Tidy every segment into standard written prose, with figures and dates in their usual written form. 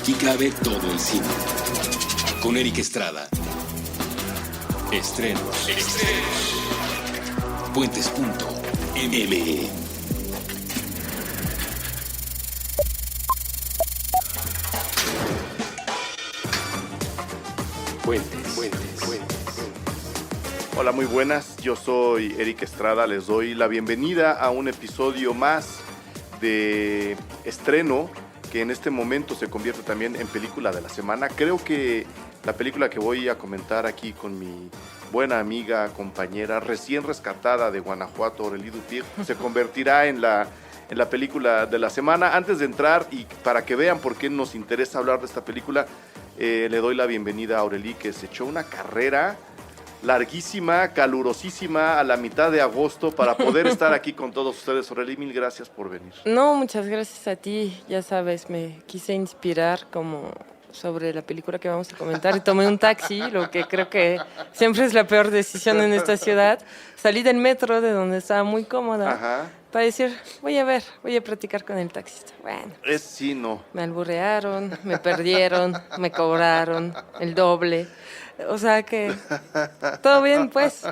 Aquí cabe todo el cine. Con Eric Estrada. Estrenos. Puentes.me. Puentes. Hola, muy buenas. Yo soy Eric Estrada. Les doy la bienvenida a un episodio más de estreno, que en este momento se convierte también en película de la semana. Creo que la película que voy a comentar aquí con mi buena amiga, compañera, recién rescatada de Guanajuato, Aurélie Dupir, se convertirá en la película de la semana. Antes de entrar, y para que vean por qué nos interesa hablar de esta película, le doy la bienvenida a Aurélie, que se echó una carrera larguísima, calurosísima, a la mitad de agosto para poder estar aquí con todos ustedes. Aurélie, mil gracias por venir. No, muchas gracias a ti. Ya sabes, me quise inspirar como sobre la película que vamos a comentar y tomé un taxi, lo que creo que siempre es la peor decisión en esta ciudad. Salí del metro, de donde estaba muy cómoda, Ajá. para decir, voy a platicar con el taxista. Bueno, Sí, no. me alburearon, me perdieron, me cobraron el doble. O sea que todo bien, pues.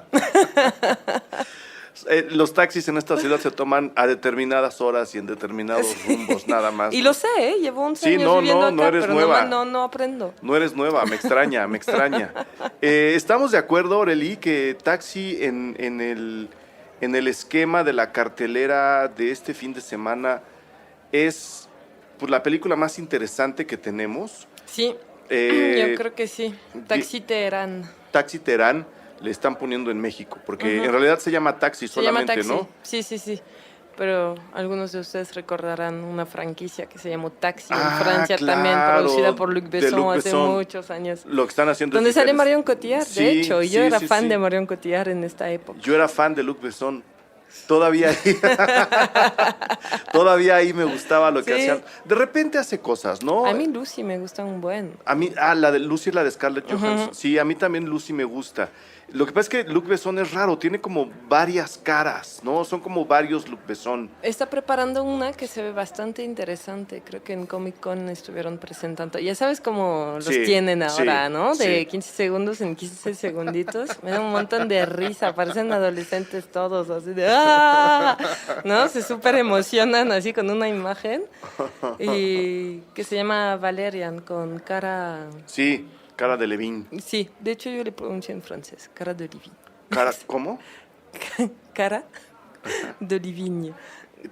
Los taxis en esta ciudad se toman a determinadas horas y en determinados rumbos, nada más. Y lo sé, llevo 11 Sí, años no, viviendo no acá, eres pero nueva. no aprendo. No eres nueva, me extraña. Estamos de acuerdo, Aurélie, que Taxi en el esquema de la cartelera de este fin de semana es pues, la película más interesante que tenemos. Sí, yo creo que sí. Taxi Teherán. le están poniendo en México, porque en realidad se llama Taxi solamente, se llama ¿no? Taxi. Sí. Pero algunos de ustedes recordarán una franquicia que se llamó Taxi en Ah, Francia, claro, también producida por Luc de Besson Luc hace Besson. muchos años. Lo que están haciendo Donde es sale diferente. Marion Cotillard, Sí, de hecho, y yo era fan sí. de Marion Cotillard en esta época. Yo era fan de Luc Besson. Todavía ahí me gustaba lo que Sí. hacían. De repente hace cosas, ¿no? A mí Lucy me gusta un buen. A mí, la de Lucy es la de Scarlett Johansson. Sí, a mí también Lucy me gusta. Lo que pasa es que Luc Besson es raro, tiene como varias caras, ¿no? Son como varios Luc Besson. Está preparando una que se ve bastante interesante. Creo que en Comic Con estuvieron presentando. Ya sabes cómo los Sí, tienen ahora, sí, ¿no? De sí. 15 segundos en 15 segunditos. Me da un montón de risa. Parecen adolescentes todos, así de ¡ah! ¿No? Se súper emocionan así con una imagen. Y que se llama Valerian, con cara... Sí, cara de Levine. Sí, de hecho yo le pronuncio en francés. Cara de Olivigne. Cara, ¿cómo? Cara de Olivigne.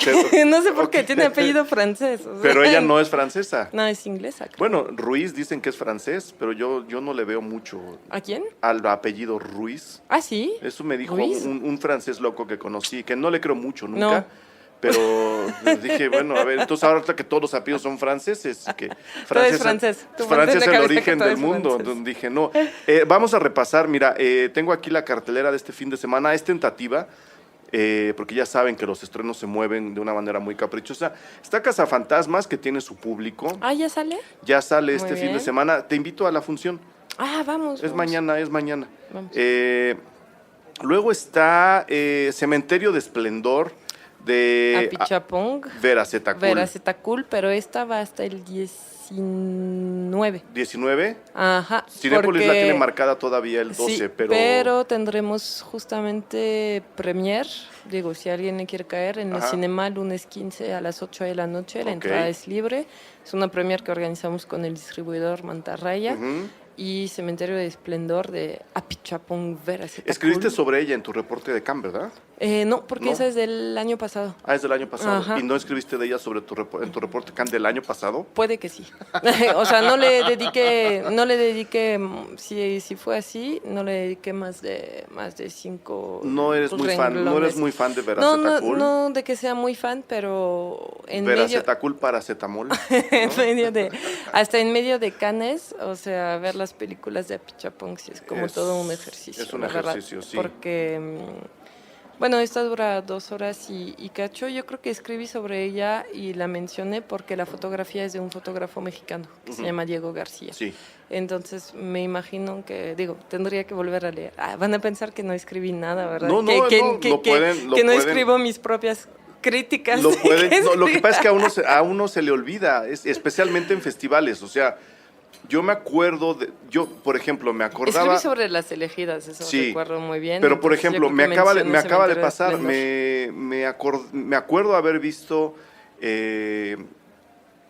Pero, No sé por qué, ok. tiene apellido francés. o sea. Pero ella no es francesa. No, es inglesa. creo. Bueno, Ruiz dicen que es francés, pero yo no le veo mucho ¿A quién? al apellido Ruiz. Ah, sí. Eso me dijo ¿Ruiz? un francés loco que conocí, que no le creo mucho nunca, No. pero dije, bueno, a ver, entonces ahora que todos los apellidos son franceses, que Todo es francés. Tú Francia ponte en es la el cabeza origen que todo del es mundo, francés. donde dije, no. Vamos a repasar, mira, tengo aquí la cartelera de este fin de semana, es tentativa, porque ya saben que los estrenos se mueven de una manera muy caprichosa. Está Cazafantasmas, que tiene su público, Ah, ¿ya sale? ya sale Muy este fin de bien. semana, te invito a la función. Ah, vamos. Es vamos. mañana. Vamos. Luego está Cementerio de Esplendor de Apichatpong. Vera Zetacul. Veracetakul, pero esta va hasta el 19. 19. Ajá. Cinépolis la porque- tiene marcada todavía el 12, Sí, pero... tendremos justamente premier, digo, si alguien le quiere caer, en el Ajá. Cinema lunes 15 a las 8 de la noche, la Ok. entrada es libre. Es una premier que organizamos con el distribuidor Mantarraya. Ujú. Y Cementerio de Esplendor de Apichatpong Veracetakul. Escribiste sobre ella en tu reporte de Cannes, ¿verdad? No, porque ¿No? esa es del año pasado. Ah, es del año pasado. Ajá. ¿Y no escribiste de ella sobre en tu reporte Cannes del año pasado? Puede que sí. O sea, no le dediqué, si fue así, no le dediqué más de 5 No eres muy fan de Vera Zetacul. No de que sea muy fan, pero Vera Zetacul paracetamol. hasta en medio de Cannes, o sea, ver las películas de Apichatpong sí es como todo un ejercicio. Es un la verdad, ejercicio, sí. Porque Bueno, esta dura 2 horas y cacho. Yo creo que escribí sobre ella y la mencioné porque la fotografía es de un fotógrafo mexicano que se llama Diego García. Sí. Entonces me imagino que, tendría que volver a leer. Van a pensar que no escribí nada, ¿verdad? No, que lo pueden- no escribo mis propias críticas. Lo que pasa es que a uno se le olvida, especialmente en festivales. O sea, yo me acuerdo, por ejemplo, me acordaba... Escribí sobre las elegidas, eso sí, recuerdo muy bien. Pero, por Entonces, ejemplo, yo me creo que acaba de menciono pasar, Esplendor. me acuerdo haber visto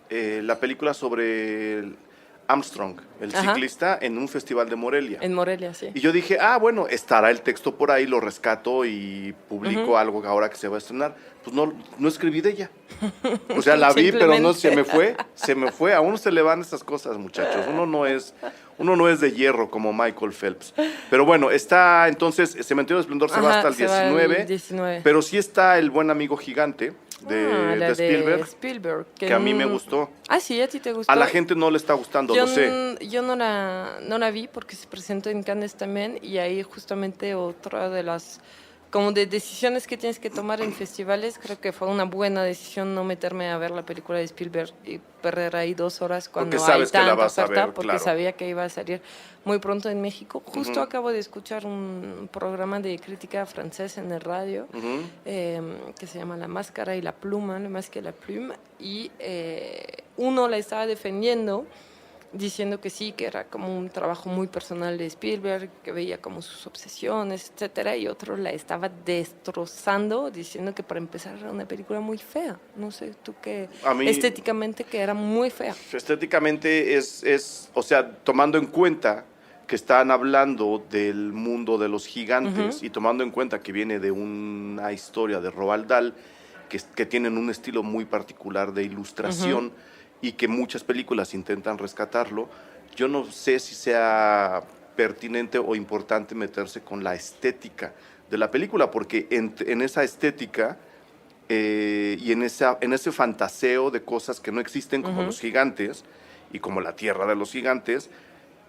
la película sobre Armstrong, el ciclista, en un festival de Morelia. En Morelia, sí. Y yo dije, bueno, estará el texto por ahí, lo rescato y publico algo ahora que se va a estrenar. Pues no escribí de ella. O sea, la vi, pero no, se me fue. A uno se le van esas cosas, muchachos. Uno no es de hierro como Michael Phelps. Pero bueno, está entonces, Cementerio de Esplendor se va hasta el 19, pero sí está El Buen Amigo Gigante de Spielberg, que a mí me gustó. Ah, sí, a ti te gustó. A la gente no le está gustando, lo sé. Yo no la vi porque se presentó en Cannes también, y ahí justamente otra de las como de decisiones que tienes que tomar en festivales, creo que fue una buena decisión no meterme a ver la película de Spielberg y perder ahí 2 horas cuando porque sabes hay que la tanta vas a oferta, ver, porque claro. sabía que iba a salir muy pronto en México. Justo acabo de escuchar un programa de crítica francés en el radio que se llama La Máscara y la Pluma, Le Masque et la Plume, y uno la estaba defendiendo diciendo que sí, que era como un trabajo muy personal de Spielberg, que veía como sus obsesiones, etcétera, y otro la estaba destrozando, diciendo que para empezar era una película muy fea. No sé, tú qué, estéticamente que era muy fea. Estéticamente o sea, tomando en cuenta que están hablando del mundo de los gigantes y tomando en cuenta que viene de una historia de Roald Dahl, que tienen un estilo muy particular de ilustración, y que muchas películas intentan rescatarlo, yo no sé si sea pertinente o importante meterse con la estética de la película, porque en esa estética y en ese fantaseo de cosas que no existen, como los gigantes y como la tierra de los gigantes,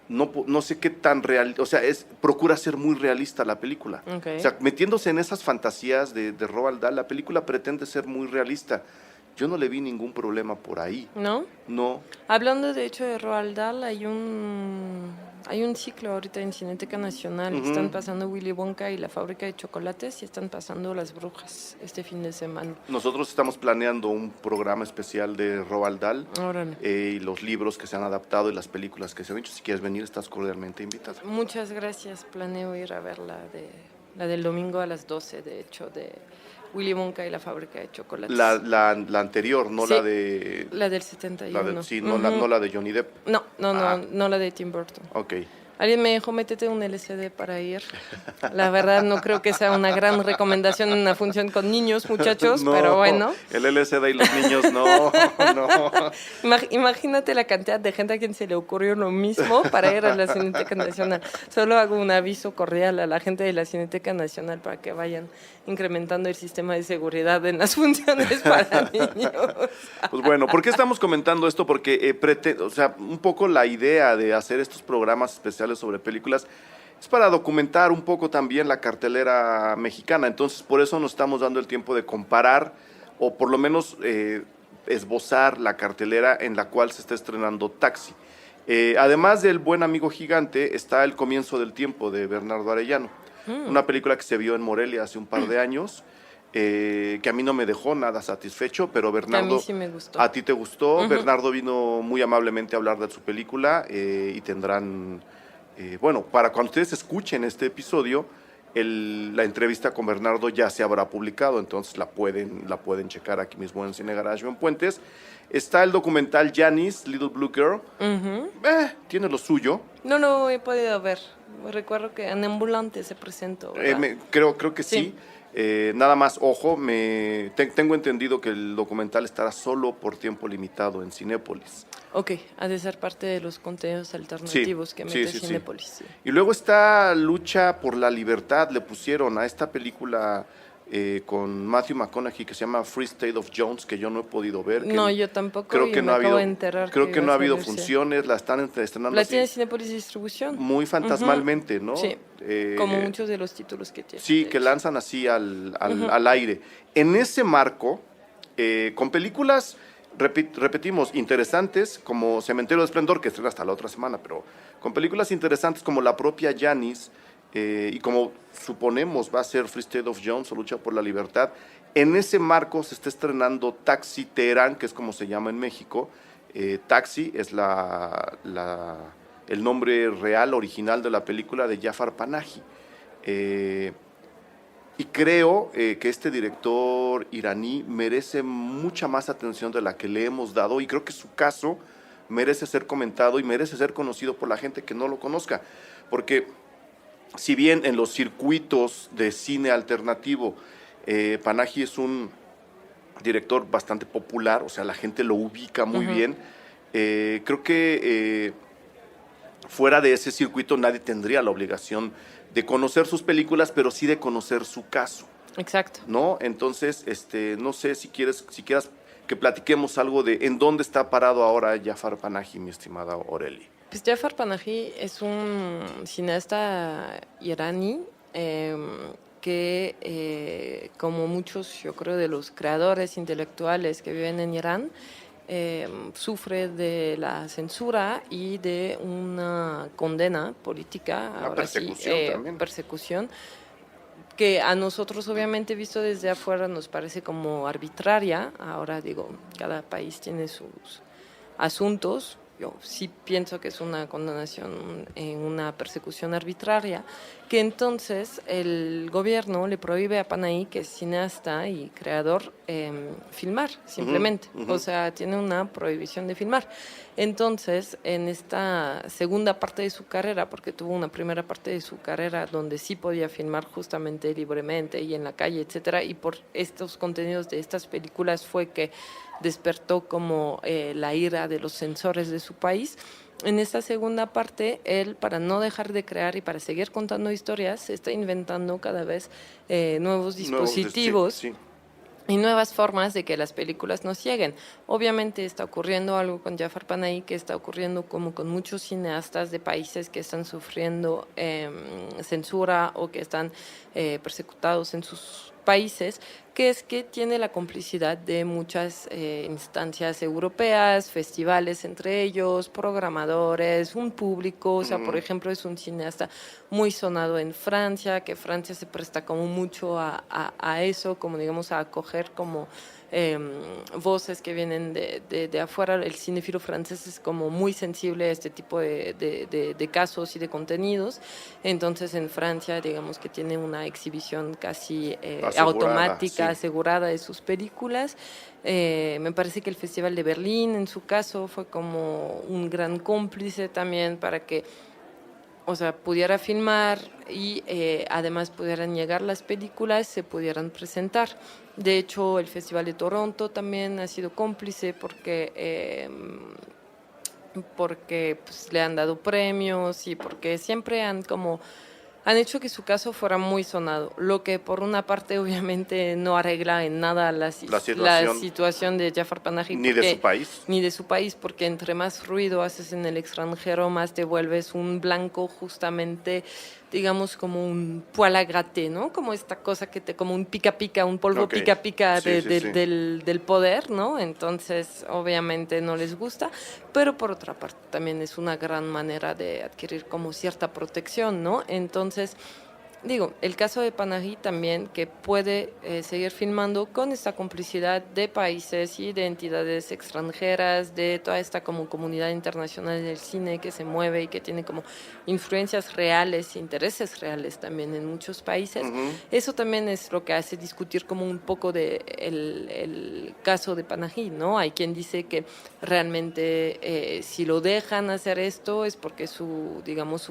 no sé qué tan real, o sea, procura ser muy realista la película. Okay. O sea, metiéndose en esas fantasías de Roald Dahl, la película pretende ser muy realista. Yo no le vi ningún problema por ahí. ¿No? No. Hablando de hecho de Roald Dahl, hay un ciclo ahorita en Cineteca Nacional. Están pasando Willy Wonka y la fábrica de chocolates y están pasando Las Brujas este fin de semana. Nosotros estamos planeando un programa especial de Roald Dahl y los libros que se han adaptado y las películas que se han hecho. Si quieres venir, estás cordialmente invitada. Muchas gracias. Planeo ir a ver la del domingo a las 12, de hecho, de Willy Wonka y la fábrica de chocolates. La anterior, no sí, la de... La del 71. No la de Johnny Depp. No la de Tim Burton. Ok. Alguien me dijo, métete un LCD para ir. La verdad no creo que sea una gran recomendación en una función con niños, muchachos, pero bueno. El LCD y los niños, no. Imagínate la cantidad de gente a quien se le ocurrió lo mismo para ir a la Cineteca Nacional. Solo hago un aviso cordial a la gente de la Cineteca Nacional para que vayan incrementando el sistema de seguridad en las funciones para niños. Pues bueno, ¿por qué estamos comentando esto? Porque o sea, un poco la idea de hacer estos programas especiales sobre películas es para documentar un poco también la cartelera mexicana. Entonces, por eso nos estamos dando el tiempo de comparar o por lo menos esbozar la cartelera en la cual se está estrenando Taxi. Además del Buen Amigo Gigante, está El Comienzo del Tiempo de Bernardo Arellano. Una película que se vio en Morelia hace un par de años, que a mí no me dejó nada satisfecho, pero Bernardo... A mí sí me gustó. ¿A ti te gustó? Bernardo vino muy amablemente a hablar de su película y tendrán... bueno, para cuando ustedes escuchen este episodio, la entrevista con Bernardo ya se habrá publicado, entonces la pueden checar aquí mismo en Cine Garage o en Puentes. Está el documental Janice, Little Blue Girl. Tiene lo suyo. No he podido ver. Recuerdo que en Ambulante se presentó. Creo que sí. Nada más, ojo, tengo entendido que el documental estará solo por tiempo limitado en Cinépolis. Ok, ha de ser parte de los contenidos alternativos que mete Cinépolis. Sí. Y luego está Lucha por la Libertad, le pusieron a esta película con Matthew McConaughey que se llama Free State of Jones, que yo no he podido ver. No, yo tampoco. Creo que no ha habido, creo que no ha habido funciones, la están estrenando. ¿La tiene Cinépolis Distribución? Muy fantasmalmente, ¿no? Sí, como muchos de los títulos que tiene. Sí, que lanzan así al aire. En ese marco, con películas, repetimos, interesantes, como Cementerio de Esplendor, que estrena hasta la otra semana, pero con películas interesantes como la propia Janice, y como suponemos va a ser Free State of Jones o Lucha por la Libertad, En ese marco se está estrenando Taxi Teherán, que es como se llama en México. Taxi es el nombre real, original de la película de Jafar Panahi. Y creo que este director iraní merece mucha más atención de la que le hemos dado, y creo que su caso merece ser comentado y merece ser conocido por la gente que no lo conozca. Porque si bien en los circuitos de cine alternativo Panahi es un director bastante popular, o sea, la gente lo ubica muy bien, creo que fuera de ese circuito nadie tendría la obligación de conocer sus películas, pero sí de conocer su caso. Exacto. ¿No? Entonces, no sé si quieras que platiquemos algo de en dónde está parado ahora Jafar Panahi, mi estimada Oreli. Pues Jafar Panahi es un cineasta iraní que, como muchos, yo creo, de los creadores intelectuales que viven en Irán, sufre de la censura y de una condena política, Una ahora sí, persecución también. persecución, que a nosotros, obviamente, visto desde afuera, nos parece como arbitraria. Ahora digo, cada país tiene sus asuntos. Yo sí pienso que es una condenación en una persecución arbitraria, que entonces el gobierno le prohíbe a Panahi, que es cineasta y creador, filmar, simplemente. O sea, tiene una prohibición de filmar. Entonces, en esta segunda parte de su carrera, porque tuvo una primera parte de su carrera donde sí podía filmar justamente libremente y en la calle, etcétera, y por estos contenidos de estas películas fue que despertó como la ira de los censores de su país. En esta segunda parte, él, para no dejar de crear y para seguir contando historias, está inventando cada vez nuevos dispositivos. Sí. Y nuevas formas de que las películas nos lleguen. Obviamente está ocurriendo algo con Jafar Panahi, que está ocurriendo como con muchos cineastas de países que están sufriendo censura o que están persecutados en sus países, que es que tiene la complicidad de muchas instancias europeas, festivales entre ellos, programadores, un público. O sea, por ejemplo, es un cineasta muy sonado en Francia, que Francia se presta como mucho a eso, como digamos a acoger como voces que vienen de afuera. El cinéfilo francés es como muy sensible a este tipo de casos y de contenidos. Entonces en Francia digamos que tiene una exhibición casi automática, asegurada de sus películas. Me parece que el Festival de Berlín en su caso fue como un gran cómplice también para que, o sea, pudiera filmar y además pudieran llegar las películas, se pudieran presentar. De hecho, el Festival de Toronto también ha sido cómplice porque pues, le han dado premios y porque siempre han hecho que su caso fuera muy sonado, lo que por una parte obviamente no arregla en nada la situación de Jafar Panahi. Ni de su país. Ni de su país, porque entre más ruido haces en el extranjero, más te vuelves un blanco justamente, digamos, como un poil à gratter, ¿no? Como esta cosa como un pica-pica, un polvo pica-pica del poder, ¿no? Entonces, obviamente no les gusta, pero por otra parte también es una gran manera de adquirir como cierta protección, ¿no? Entonces, digo, el caso de Panahi también, que puede seguir filmando con esta complicidad de países y de entidades extranjeras, de toda esta como comunidad internacional del cine que se mueve y que tiene como influencias reales, intereses reales también en muchos países. Eso también es lo que hace discutir como un poco de el caso de Panahi, ¿no? Hay quien dice que realmente si lo dejan hacer esto es porque su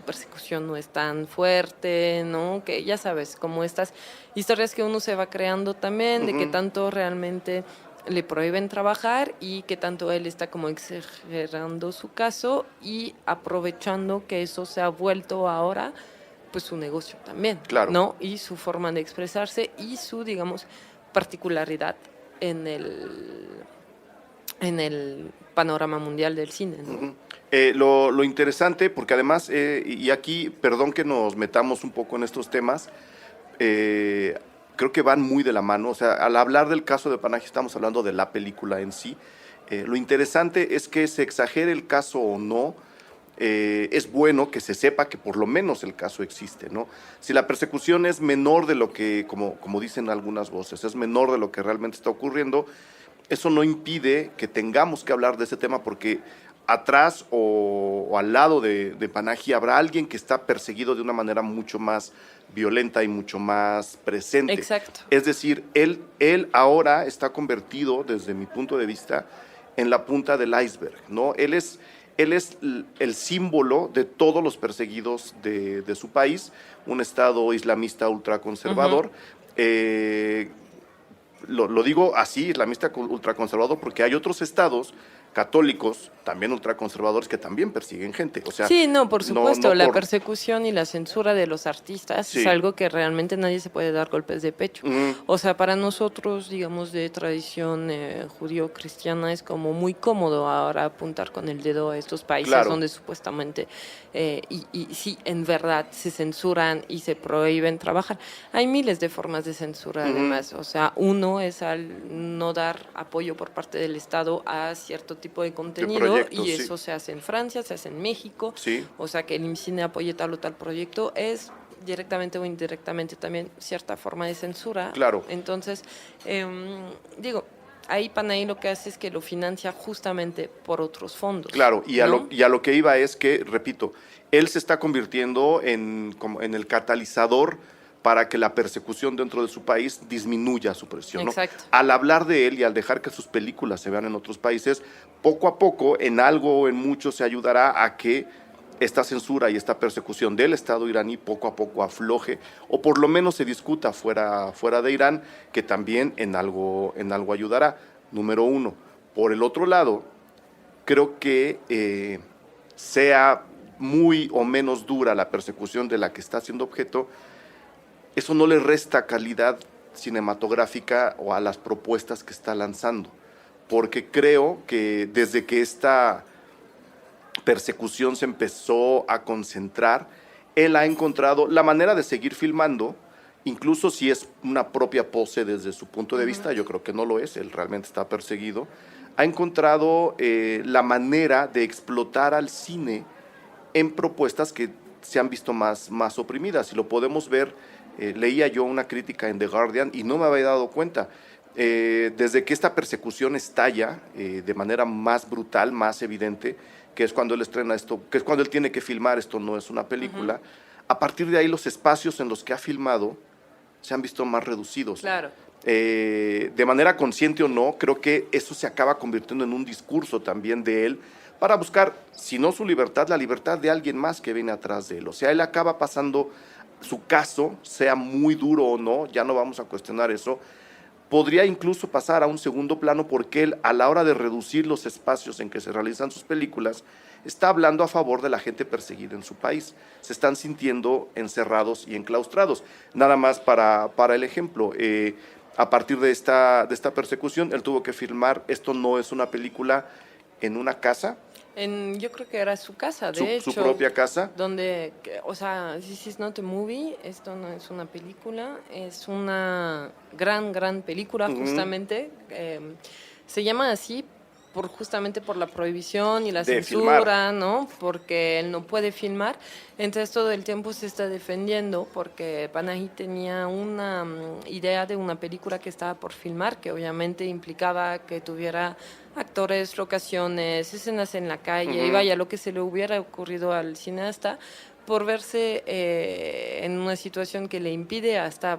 persecución no es tan fuerte, ¿no? Que ya sabes, como estas historias que uno se va creando también, de que tanto realmente le prohíben trabajar y que tanto él está como exagerando su caso y aprovechando que eso se ha vuelto ahora pues su negocio también, claro, ¿no? Y su forma de expresarse y su, digamos, particularidad en el panorama mundial del cine, ¿no? Lo interesante, porque además, y aquí, perdón que nos metamos un poco en estos temas, creo que van muy de la mano. O sea, al hablar del caso de Panahi estamos hablando de la película en sí. Lo interesante es que se exagere el caso o no, es bueno que se sepa que por lo menos el caso existe, ¿no? Si la persecución es menor de lo que, como dicen algunas voces, es menor de lo que realmente está ocurriendo, eso no impide que tengamos que hablar de ese tema, porque atrás o al lado de Panahi habrá alguien que está perseguido de una manera mucho más violenta y mucho más presente. Exacto. Es decir, él ahora está convertido, desde mi punto de vista, en la punta del iceberg, ¿no? Él es el símbolo de todos los perseguidos de su país, un estado islamista ultraconservador. Lo digo así, islamista ultraconservador, porque hay otros estados católicos, también ultraconservadores, que también persiguen gente. O sea, sí, no, por supuesto, la por... persecución y la censura de los artistas Sí. es algo que realmente nadie se puede dar golpes de pecho. O sea, para nosotros, digamos, de tradición judío-cristiana, es como muy cómodo ahora apuntar con el dedo a estos países Claro. donde supuestamente, y sí, en verdad, se censuran y se prohíben trabajar. Hay miles de formas de censura, además. O sea, uno es al no dar apoyo por parte del Estado a cierto tipo de contenido, proyectos, y sí. eso se hace en Francia, se hace en México. Sí. O sea, que el IMCINE apoye tal o tal proyecto es directamente o indirectamente también cierta forma de censura. Claro. Entonces, digo, ahí Panahi lo que hace es que lo financia justamente por otros fondos. Claro, y ¿no? a lo que iba es que, repito, él se está convirtiendo en el catalizador para que la persecución dentro de su país disminuya su presión, ¿no? Exacto. Al hablar de él y al dejar que sus películas se vean en otros países, poco a poco, en algo o en mucho, se ayudará a que esta censura y esta persecución del Estado iraní poco a poco afloje, o por lo menos se discuta fuera de Irán, que también en algo ayudará. Número uno. Por el otro lado, creo que sea muy o menos dura la persecución de la que está siendo objeto, eso no le resta calidad cinematográfica o a las propuestas que está lanzando, porque creo que desde que esta persecución se empezó a concentrar, él ha encontrado la manera de seguir filmando, incluso si es una propia pose desde su punto de vista. Yo creo que no lo es, él realmente está perseguido. Ha encontrado la manera de explotar al cine en propuestas que se han visto más oprimidas, y lo podemos ver. Leía yo una crítica en The Guardian y no me había dado cuenta. Desde que esta persecución estalla de manera más brutal, más evidente, que es cuando él estrena esto, que es cuando él tiene que filmar Esto no es una película, a partir de ahí los espacios en los que ha filmado se han visto más reducidos. Claro. De manera consciente o no, creo que eso se acaba convirtiendo en un discurso también de él, para buscar, si no su libertad, la libertad de alguien más que viene atrás de él. O sea, él acaba pasando su caso, sea muy duro o no, ya no vamos a cuestionar eso, podría incluso pasar a un segundo plano, porque él, a la hora de reducir los espacios en que se realizan sus películas, está hablando a favor de la gente perseguida en su país. Se están sintiendo encerrados y enclaustrados. Nada más para el ejemplo, a partir de esta persecución, él tuvo que filmar Esto no es una película en una casa. Yo creo que era su casa, de hecho. Su propia casa. Donde, o sea, This is not a movie, esto no es una película, es una gran película, justamente. Se llama así justamente por la prohibición y la censura, filmar, ¿no? Porque él no puede filmar. Entonces todo el tiempo se está defendiendo, porque Panahi tenía una idea de una película que estaba por filmar, que obviamente implicaba que tuviera actores, locaciones, escenas en la calle, y vaya, lo que se le hubiera ocurrido al cineasta, por verse en una situación que le impide hasta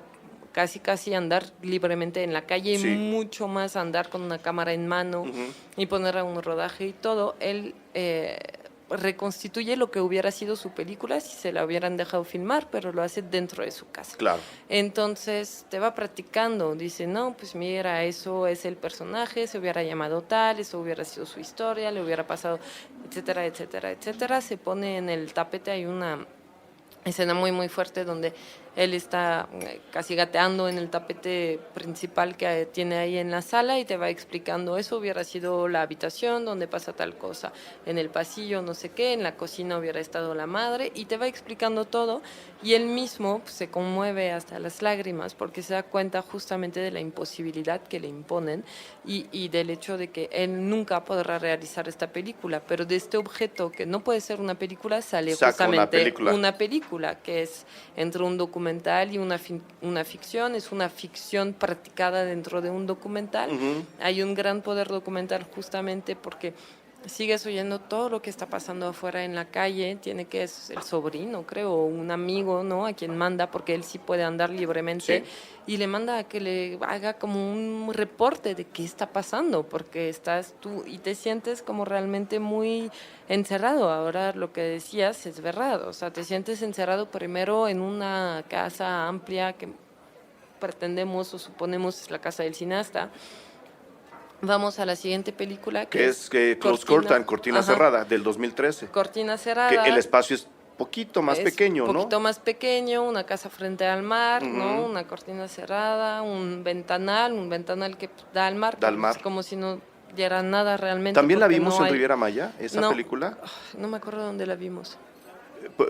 casi andar libremente en la calle, sí, y mucho más andar con una cámara en mano y poner a un rodaje y todo. Él reconstituye lo que hubiera sido su película si se la hubieran dejado filmar, pero lo hace dentro de su casa. Claro. Entonces te va practicando, dice, no, pues mira, eso es el personaje, se hubiera llamado tal, eso hubiera sido su historia, le hubiera pasado, etcétera, etcétera, etcétera. Se pone en el tapete, hay una escena muy fuerte donde él está casi gateando en el tapete principal que tiene ahí en la sala y te va explicando, eso hubiera sido la habitación donde pasa tal cosa, en el pasillo no sé qué, en la cocina hubiera estado la madre, y te va explicando todo, y él mismo pues, se conmueve hasta las lágrimas porque se da cuenta justamente de la imposibilidad que le imponen y del hecho de que él nunca podrá realizar esta película, pero de este objeto que no puede ser una película sale justamente una película que es entre un documental y una ficción, es una ficción practicada dentro de un documental. Hay un gran poder documental justamente porque sigues oyendo todo lo que está pasando afuera en la calle, tiene que es el sobrino, creo, o un amigo, ¿no? A quien manda, porque él sí puede andar libremente, y le manda a que le haga como un reporte de qué está pasando, porque estás tú y te sientes como realmente muy encerrado. Ahora lo que decías es verdad, o sea, te sientes encerrado primero en una casa amplia que pretendemos o suponemos es la casa del cineasta. Vamos a la siguiente película que es Close Curtain, Cortina Cerrada, del 2013. Cortina Cerrada. Que el espacio es poquito más pequeño, ¿no? Un poquito más pequeño, una casa frente al mar, ¿no? Una cortina cerrada, un ventanal que da al mar. Da al mar. Es como si no diera nada realmente. ¿También la vimos en Riviera Maya, esa película? No me acuerdo dónde la vimos.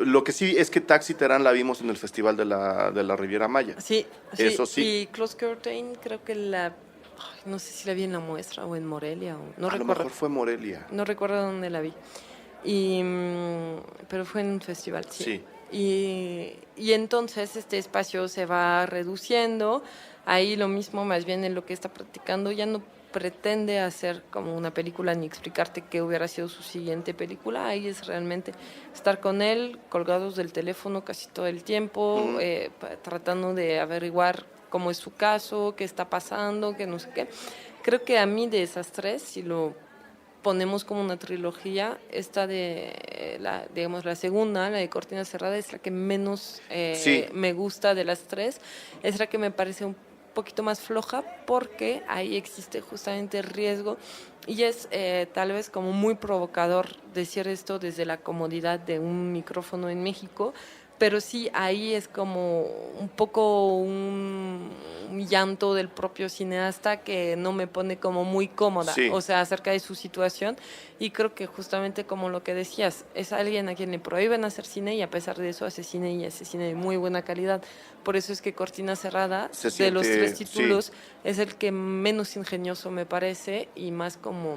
Lo que sí es que Taxi Terán la vimos en el Festival de la Riviera Maya. Sí, eso sí. Y Close Curtain creo que no sé si la vi en la muestra o en Morelia. No recuerdo. A lo mejor fue Morelia. No recuerdo dónde la vi. Pero fue en un festival, sí. Y entonces este espacio se va reduciendo. Ahí lo mismo, más bien en lo que está practicando, ya no pretende hacer como una película ni explicarte qué hubiera sido su siguiente película. Ahí es realmente estar con él, colgados del teléfono casi todo el tiempo, tratando de averiguar cómo es su caso, qué está pasando, qué no sé qué. Creo que a mí de esas tres, si lo ponemos como una trilogía, esta de la segunda, la de Cortina Cerrada, es la que menos me gusta de las tres, es la que me parece un poquito más floja porque ahí existe justamente el riesgo y es tal vez como muy provocador decir esto desde la comodidad de un micrófono en México, pero sí ahí es como un poco un llanto del propio cineasta que no me pone como muy cómoda, o sea, acerca de su situación, y creo que justamente como lo que decías, es alguien a quien le prohíben hacer cine y a pesar de eso hace cine y hace cine de muy buena calidad. Por eso es que Cortina Cerrada, de los tres títulos, es el que menos ingenioso me parece y más como...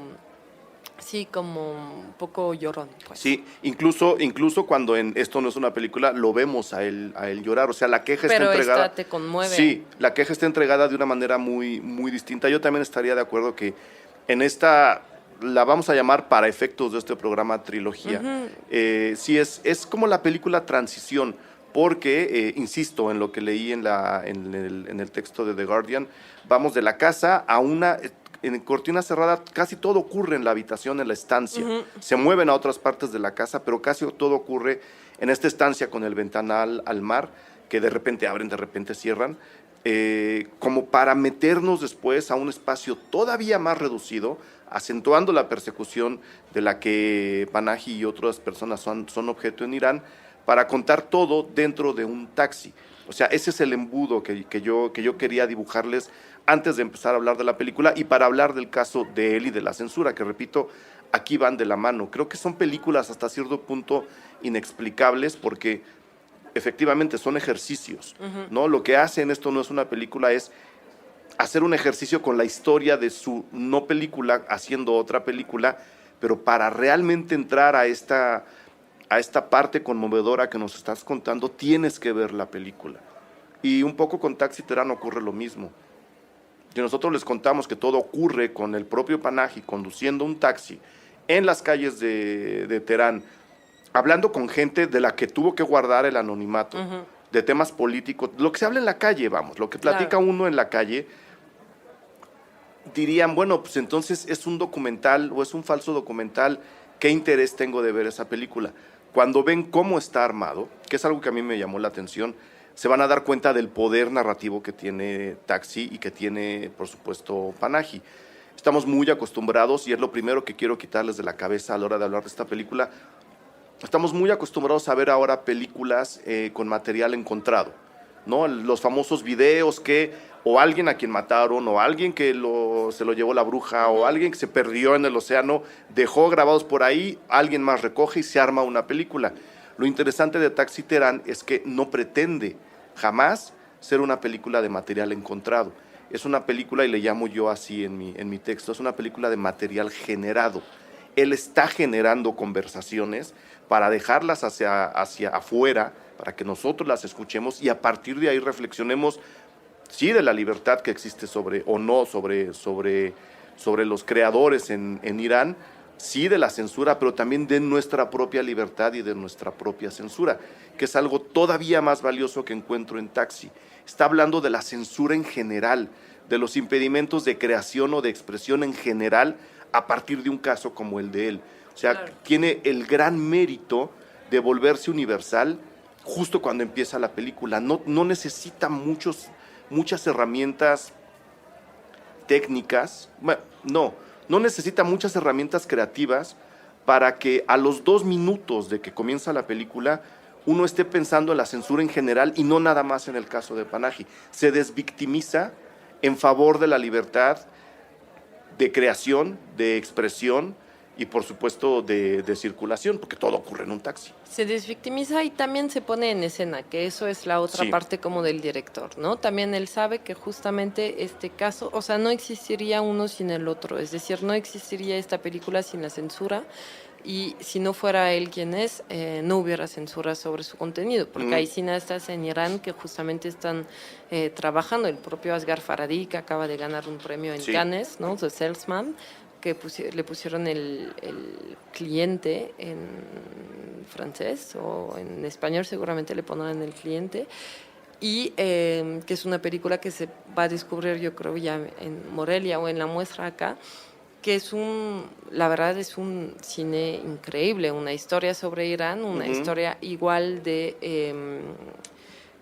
Sí, como un poco llorón. Pues. Sí, incluso cuando en Esto no es una película, lo vemos a él llorar. O sea, la queja está entregada. Esta te conmueve. Sí, la queja está entregada de una manera muy, muy distinta. Yo también estaría de acuerdo que en esta, la vamos a llamar para efectos de este programa trilogía. Sí, es como la película Transición, porque, insisto, en lo que leí en el texto de The Guardian, vamos de la casa a una... En Cortina Cerrada casi todo ocurre en la habitación, en la estancia. Se mueven a otras partes de la casa, pero casi todo ocurre en esta estancia con el ventanal al mar, que de repente abren, de repente cierran, como para meternos después a un espacio todavía más reducido, acentuando la persecución de la que Panahi y otras personas son objeto en Irán, para contar todo dentro de un taxi. O sea, ese es el embudo que yo quería dibujarles antes de empezar a hablar de la película y para hablar del caso de él y de la censura, que repito, aquí van de la mano. Creo que son películas hasta cierto punto inexplicables porque efectivamente son ejercicios, ¿no? Lo que hace en Esto no es una película es hacer un ejercicio con la historia de su no película haciendo otra película, pero para realmente entrar a esta parte conmovedora que nos estás contando, tienes que ver la película. Y un poco con Taxi Terán ocurre lo mismo. Y nosotros les contamos que todo ocurre con el propio Panahi conduciendo un taxi en las calles de Teherán, hablando con gente de la que tuvo que guardar el anonimato, de temas políticos, lo que se habla en la calle, vamos, lo que platica uno en la calle, dirían, bueno, pues entonces es un documental o es un falso documental, ¿qué interés tengo de ver esa película? Cuando ven cómo está armado, que es algo que a mí me llamó la atención, se van a dar cuenta del poder narrativo que tiene Taxi y que tiene, por supuesto, Panahi. Estamos muy acostumbrados, y es lo primero que quiero quitarles de la cabeza a la hora de hablar de esta película, estamos muy acostumbrados a ver ahora películas con material encontrado. ¿no? Los famosos videos que o alguien a quien mataron, o alguien que se lo llevó la bruja, o alguien que se perdió en el océano, dejó grabados por ahí, alguien más recoge y se arma una película. Lo interesante de Taxi Terán es que no pretende jamás ser una película de material encontrado. Es una película, y le llamo yo así en mi texto, es una película de material generado. Él está generando conversaciones para dejarlas hacia afuera, para que nosotros las escuchemos y a partir de ahí reflexionemos, sí, de la libertad que existe sobre los creadores en Irán, sí, de la censura, pero también de nuestra propia libertad y de nuestra propia censura, que es algo todavía más valioso que encuentro en Taxi. Está hablando de la censura en general, de los impedimentos de creación o de expresión en general a partir de un caso como el de él. O sea, claro, tiene el gran mérito de volverse universal justo cuando empieza la película. No necesita muchas herramientas técnicas, bueno, no necesita muchas herramientas creativas para que a los 2 minutos de que comienza la película uno esté pensando en la censura en general y no nada más en el caso de Panahi. Se desvictimiza en favor de la libertad de creación, de expresión y por supuesto de circulación, porque todo ocurre en un taxi. Se desvictimiza y también se pone en escena, que eso es la otra parte como del director, ¿no? También él sabe que justamente este caso, o sea, no existiría uno sin el otro, es decir, no existiría esta película sin la censura. Y si no fuera él quien es, no hubiera censura sobre su contenido, porque hay cineastas en Irán que justamente están trabajando. El propio Asghar Farhadi, que acaba de ganar un premio en Cannes, ¿no? The Salesman, que le pusieron el cliente en francés, o en español seguramente le pondrán el cliente, y que es una película que se va a descubrir, yo creo, ya en Morelia o en la muestra acá, que la verdad es un cine increíble, una historia sobre Irán, una historia igual de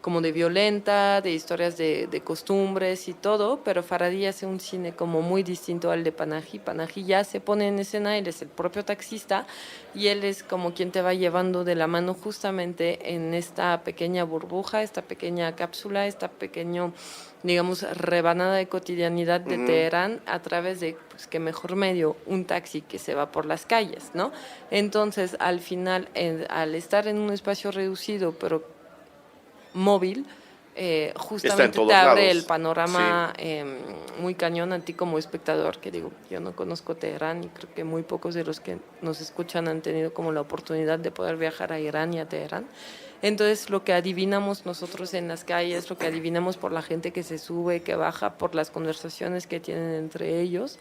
como de violenta, de historias de costumbres y todo, pero Farhadi hace un cine como muy distinto al de Panahi. Panahi ya se pone en escena, él es el propio taxista y él es como quien te va llevando de la mano justamente en esta pequeña burbuja, esta pequeña cápsula, esta pequeño, digamos, rebanada de cotidianidad de Teherán a través de, pues, qué mejor medio, un taxi que se va por las calles, ¿no? Entonces, al final, al estar en un espacio reducido, pero móvil, justamente te abre lados el panorama muy cañón a ti como espectador, que digo, yo no conozco Teherán y creo que muy pocos de los que nos escuchan han tenido como la oportunidad de poder viajar a Irán y a Teherán. Entonces, lo que adivinamos nosotros en las calles, lo que adivinamos por la gente que se sube, que baja, por las conversaciones que tienen entre ellos,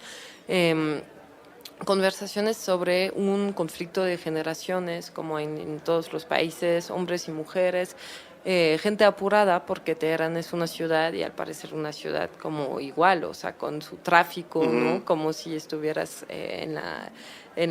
conversaciones sobre un conflicto de generaciones, como en todos los países, hombres y mujeres, gente apurada, porque Teherán es una ciudad y al parecer una ciudad como igual, o sea, con su tráfico, ¿no? Como si estuvieras en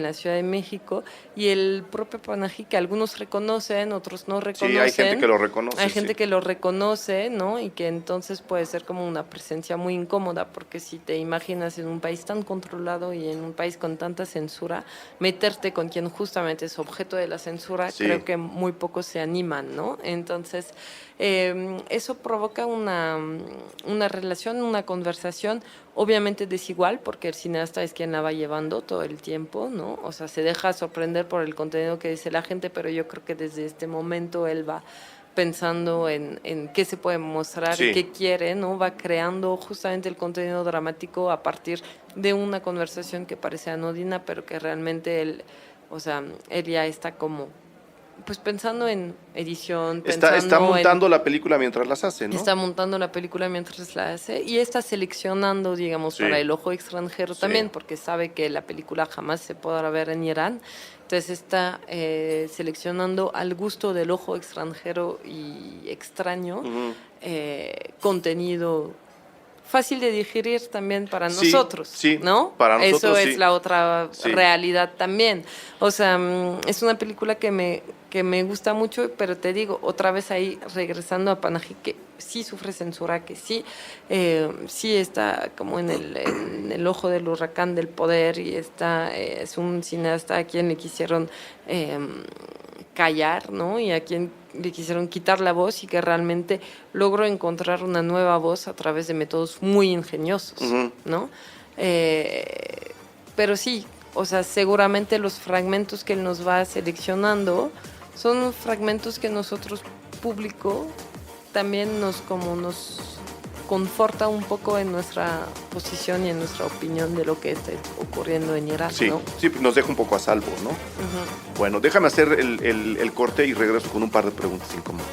la Ciudad de México, y el propio Panahi, que algunos reconocen, otros no reconocen. Sí, hay gente que lo reconoce. Hay gente que lo reconoce, ¿no? Y que entonces puede ser como una presencia muy incómoda, porque si te imaginas en un país tan controlado y en un país con tanta censura, meterte con quien justamente es objeto de la censura, creo que muy pocos se animan, ¿no? Entonces, eso provoca una relación, una conversación obviamente desigual, porque el cineasta es quien la va llevando todo el tiempo, ¿no? O sea, se deja sorprender por el contenido que dice la gente, pero yo creo que desde este momento él va pensando en qué se puede mostrar y qué quiere, ¿no? Va creando justamente el contenido dramático a partir de una conversación que parece anodina, pero que realmente él ya está como, pues, pensando en edición, está montando la película mientras las hace, ¿no? Está montando la película mientras la hace y está seleccionando, digamos, para el ojo extranjero también, porque sabe que la película jamás se podrá ver en Irán. Entonces está seleccionando al gusto del ojo extranjero y extraño contenido fácil de digerir también para nosotros, ¿no? Para nosotros, eso es la otra realidad también. O sea, es una película que me gusta mucho, pero te digo, otra vez ahí, regresando a Panahi, que sí sufre censura, que sí está como en el ojo del huracán del poder, y es un cineasta a quien le quisieron callar, ¿no? Y a quien le quisieron quitar la voz y que realmente logró encontrar una nueva voz a través de métodos muy ingeniosos, ¿no? Pero sí, o sea, seguramente los fragmentos que él nos va seleccionando son fragmentos que nosotros, público, también nos conforta un poco en nuestra posición y en nuestra opinión de lo que está ocurriendo en Irak, Sí, ¿no? sí, nos deja un poco a salvo, ¿no? Bueno, déjame hacer el corte y regreso con un par de preguntas incómodas.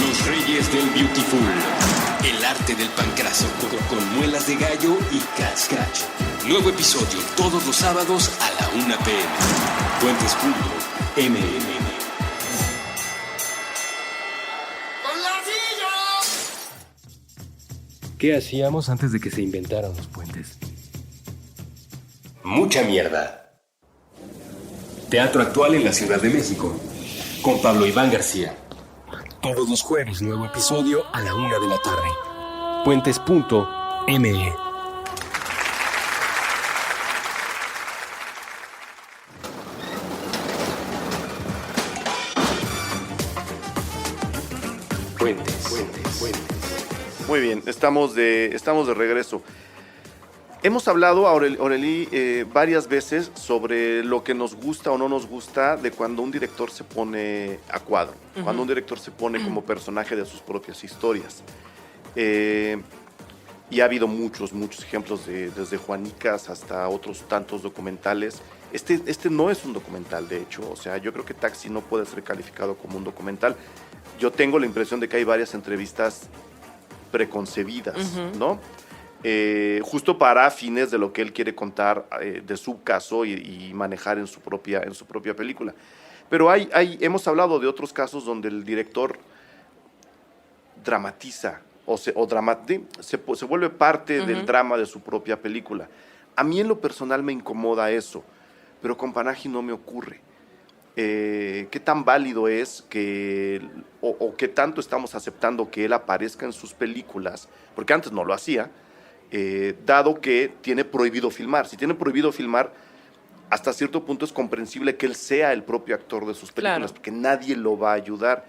Los Reyes del Beautiful. El arte del pancraso con muelas de gallo y catch. Nuevo episodio todos los sábados a la 1 p.m. Puentes.mmm. ¿Qué hacíamos antes de que se inventaran los puentes? Mucha mierda. Teatro actual en la Ciudad de México. Con Pablo Iván García. Todos los jueves, nuevo episodio a la 1 de la tarde. Puentes.me. Muy bien, estamos de regreso. Hemos hablado, Aureli, varias veces sobre lo que nos gusta o no nos gusta de cuando un director se pone a cuadro, cuando un director se pone como personaje de sus propias historias. Y ha habido muchos ejemplos, desde Juanicas hasta otros tantos documentales. Este no es un documental, de hecho. O sea, yo creo que Taxi no puede ser calificado como un documental. Yo tengo la impresión de que hay varias entrevistas preconcebidas, ¿no? Justo para fines de lo que él quiere contar de su caso y manejar en su propia película. Pero hemos hablado de otros casos donde el director dramatiza se vuelve parte del drama de su propia película. A mí en lo personal me incomoda eso, pero con Panahi no me ocurre. ¿Qué tan válido es o qué tanto estamos aceptando que él aparezca en sus películas? Porque antes no lo hacía, dado que tiene prohibido filmar. Si tiene prohibido filmar, hasta cierto punto es comprensible que él sea el propio actor de sus películas, claro, porque nadie lo va a ayudar.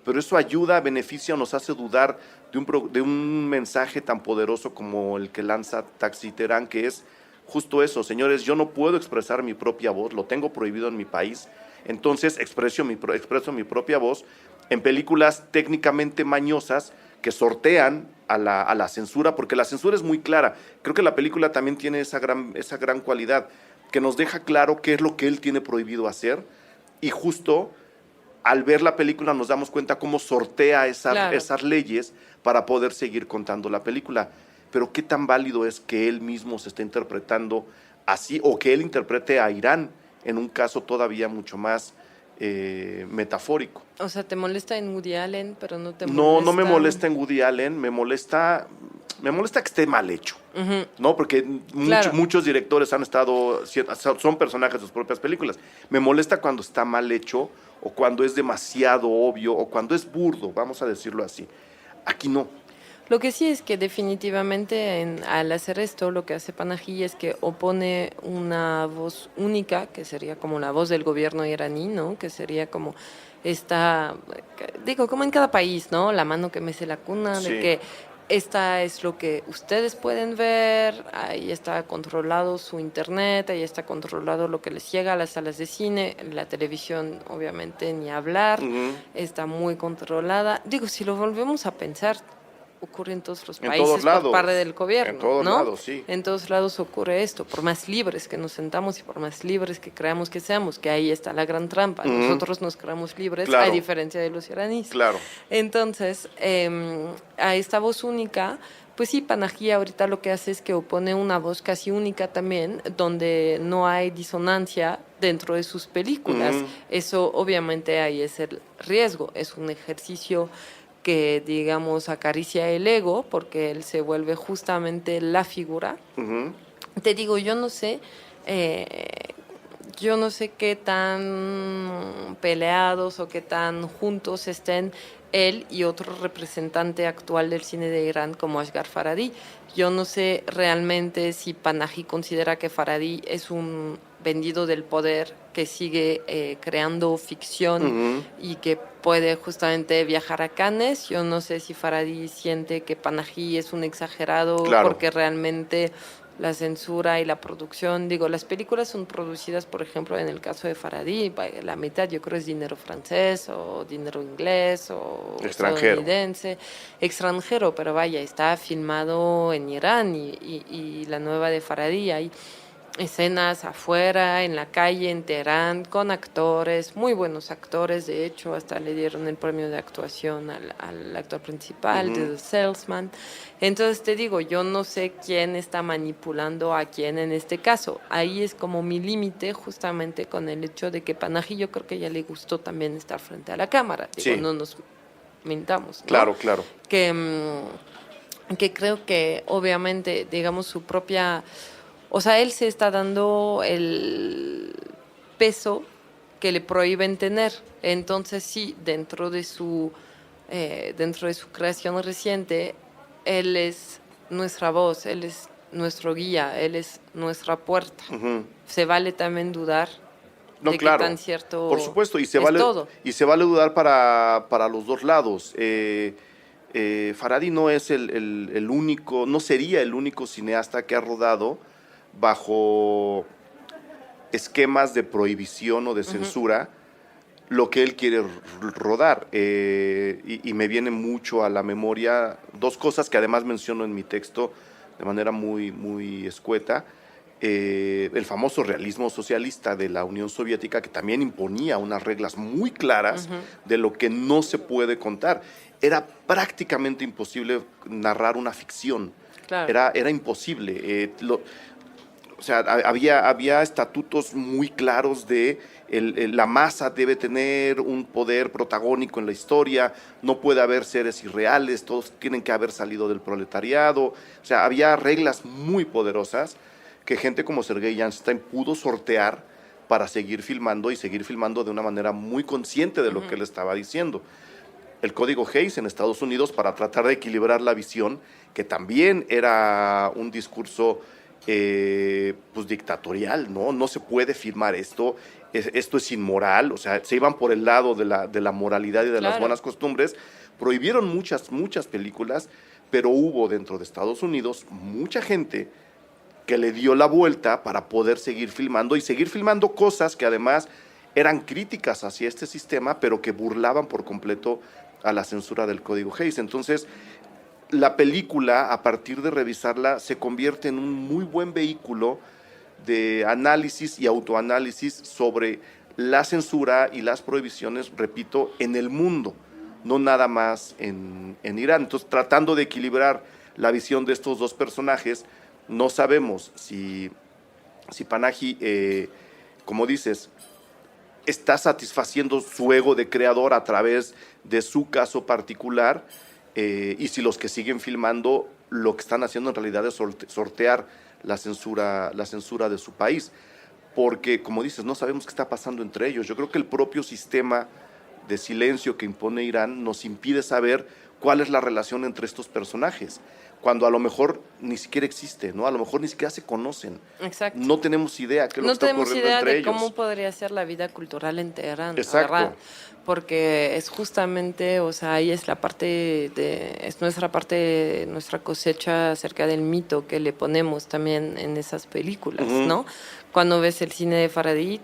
Pero eso ayuda, beneficia o nos hace dudar de un mensaje tan poderoso como el que lanza Taxi Terán, que es justo eso: señores, yo no puedo expresar mi propia voz, lo tengo prohibido en mi país, entonces expreso mi propia voz en películas técnicamente mañosas que sortean a la censura, porque la censura es muy clara. Creo que la película también tiene esa gran cualidad, que nos deja claro qué es lo que él tiene prohibido hacer, y justo al ver la película nos damos cuenta cómo sortea esas leyes para poder seguir contando la película. Pero qué tan válido es que él mismo se esté interpretando así, o que él interprete a Irán en un caso todavía mucho más metafórico. O sea, ¿te molesta en Woody Allen, pero no te molesta? No me molesta en Woody Allen, me molesta que esté mal hecho, ¿no? Porque muchos directores son personajes de sus propias películas. Me molesta cuando está mal hecho, o cuando es demasiado obvio, o cuando es burdo, vamos a decirlo así. Aquí no. Lo que sí es que definitivamente al hacer esto, lo que hace Panahi es que opone una voz única, que sería como la voz del gobierno iraní, ¿no? Que sería como como en cada país, ¿no? La mano que mece la cuna, sí, de que esta es lo que ustedes pueden ver, ahí está controlado su internet, ahí está controlado lo que les llega a las salas de cine, la televisión obviamente ni hablar, está muy controlada. Si lo volvemos a pensar, ocurre en todos los países por parte del gobierno, en todos ¿no? lados, sí. En todos lados ocurre esto, por más libres que nos sentamos y por más libres que creamos que seamos, que ahí está la gran trampa. Nosotros nos creamos libres, claro, a diferencia de los iraníes. Claro. Entonces, a esta voz única, pues sí, Panahi ahorita lo que hace es que opone una voz casi única también, donde no hay disonancia dentro de sus películas. Eso obviamente ahí es el riesgo, es un ejercicio que, digamos, acaricia el ego, porque él se vuelve justamente la figura. Te digo, yo no sé yo no sé qué tan peleados o qué tan juntos estén él y otro representante actual del cine de Irán como Asghar Farhadi. Yo no sé realmente si Panahi considera que Farhadi es un vendido del poder que sigue creando ficción y que puede justamente viajar a Cannes. Yo no sé si Farhadi siente que Panahi es un exagerado porque realmente la censura y la producción, digo, las películas son producidas, por ejemplo, en el caso de Farhadi, la mitad yo creo es dinero francés o dinero inglés o estadounidense, extranjero, pero vaya, está filmado en Irán y la nueva de Farhadi hay escenas afuera, en la calle, en Teherán, con actores, muy buenos actores, de hecho, hasta le dieron el premio de actuación al actor principal, de The Salesman. Entonces te digo, yo no sé quién está manipulando a quién en este caso. Ahí es como mi límite justamente con el hecho de que Panahi yo creo que ya le gustó también estar frente a la cámara. Digo, no nos mintamos, ¿no? Claro. Que creo que obviamente, digamos, su propia... O sea, él se está dando el peso que le prohíben tener. Entonces, sí, dentro de su creación reciente, él es nuestra voz, él es nuestro guía, él es nuestra puerta. Se vale también dudar de qué tan cierto por supuesto, es todo. Y se vale dudar para los dos lados. Farhadi no es el único, no sería el único cineasta que ha rodado bajo esquemas de prohibición o de censura lo que él quiere rodar. Y me viene mucho a la memoria dos cosas que además menciono en mi texto de manera muy, muy escueta. El famoso realismo socialista de la Unión Soviética, que también imponía unas reglas muy claras de lo que no se puede contar. Era prácticamente imposible narrar una ficción. Claro. Era imposible. O sea, había estatutos muy claros de la masa debe tener un poder protagónico en la historia, no puede haber seres irreales, todos tienen que haber salido del proletariado. O sea, había reglas muy poderosas que gente como Sergei Eisenstein pudo sortear para seguir filmando y seguir filmando de una manera muy consciente de lo que él estaba diciendo. El Código Hays en Estados Unidos, para tratar de equilibrar la visión, que también era un discurso pues dictatorial, ¿no? No se puede filmar esto es inmoral, o sea, se iban por el lado de la moralidad y de las buenas costumbres, prohibieron muchas películas, pero hubo dentro de Estados Unidos mucha gente que le dio la vuelta para poder seguir filmando cosas que además eran críticas hacia este sistema, pero que burlaban por completo a la censura del Código Hays. Entonces, la película, a partir de revisarla, se convierte en un muy buen vehículo de análisis y autoanálisis sobre la censura y las prohibiciones, repito, en el mundo, no nada más en Irán. Entonces, tratando de equilibrar la visión de estos dos personajes, no sabemos si Panahi, como dices, está satisfaciendo su ego de creador a través de su caso particular, y si los que siguen filmando lo que están haciendo en realidad es sortear la censura de su país, porque como dices, no sabemos qué está pasando entre ellos. Yo creo que el propio sistema de silencio que impone Irán nos impide saber cuál es la relación entre estos personajes, cuando a lo mejor ni siquiera existe, ¿no? A lo mejor ni siquiera se conocen. Exacto. No tenemos idea qué es lo que está ocurriendo entre ellos. No tenemos idea de cómo podría ser la vida cultural en Teherán, Exacto. ¿verdad? Porque es justamente, o sea, ahí es nuestra cosecha acerca del mito que le ponemos también en esas películas, ¿no? Cuando ves el cine de Farhadi,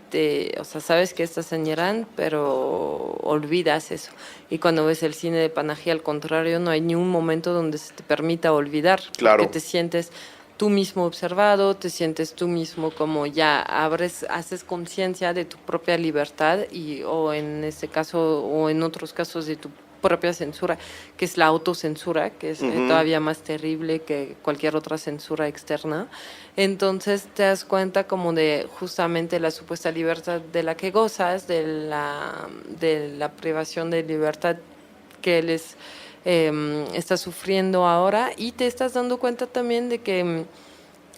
o sea, sabes que estás en Irán, pero olvidas eso. Y cuando ves el cine de Panahi, al contrario, no hay ni un momento donde se te permita olvidar. Claro. Porque te sientes tú mismo observado, te sientes tú mismo como ya haces conciencia de tu propia libertad o en este caso o en otros casos de tu propia censura, que es la autocensura, que es todavía más terrible que cualquier otra censura externa. Entonces te das cuenta como de justamente la supuesta libertad de la que gozas, de la privación de libertad que él está sufriendo ahora, y te estás dando cuenta también de que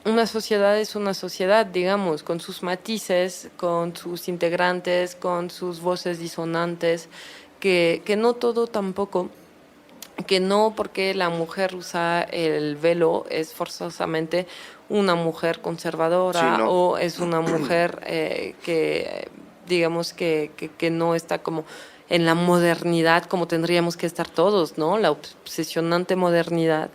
una sociedad es una sociedad, digamos, con sus matices, con sus integrantes, con sus voces disonantes, que no todo tampoco, que no porque la mujer usa el velo es forzosamente una mujer Sí, conservadora no. o es una mujer que, digamos, que no está como en la modernidad como tendríamos que estar todos, ¿no? La obsesionante modernidad.